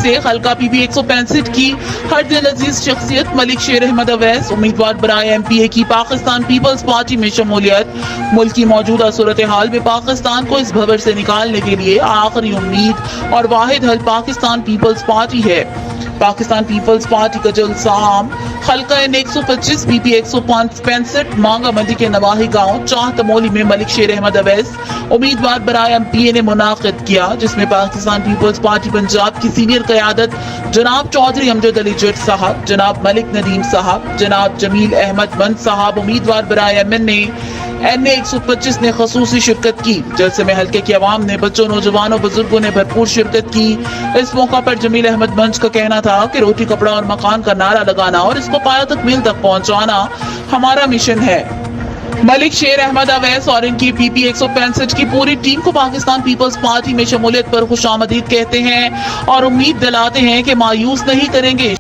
سے حلقہ پی پی 165 کی ہر دل عزیز شخصیت ملک شیر احمد اویس امیدوار برائے ایم پی اے کی پاکستان پیپلز پارٹی میں شمولیت۔ ملک کی موجودہ صورتحال میں پاکستان کو اس بھور سے نکالنے کے لیے آخری امید اور واحد حل پاکستان پیپلز پارٹی ہے۔ پاکستان پیپلز پارٹی کا جلسہ عام حلقہ N 125 پی پی 165 مانگا منڈی کے نواحی گاؤں چاہ تمولی میں ملک شیر احمد اویس امیدوار برائے ایم پی اے نے منعقد کیا، جس میں پاکستان پیپلز پارٹی پنجاب کی سینئر قیادت جناب چودھری امجد علی جٹ صاحب، جناب ملک ندیم صاحب، جناب جمیل احمد مند صاحب امیدوار برائے ایم این اے N 125 نے خصوصی شرکت کی۔ جلسے میں حلقے کی عوام نے، بچوں، نوجوانوں، بزرگوں نے بھرپور شرکت کی۔ اس موقع پر جمیل احمد منج کا کہنا تھا کہ روٹی کپڑا اور مکان کا نعرہ لگانا اور اس کو پایہ تک میل تک پہنچانا ہمارا مشن ہے۔ ملک شیر احمد اویس اور ان کی پی پی 165 کی پوری ٹیم کو پاکستان پیپلز پارٹی میں شمولیت پر خوش آمدید کہتے ہیں اور امید دلاتے ہیں کہ مایوس نہیں کریں گے۔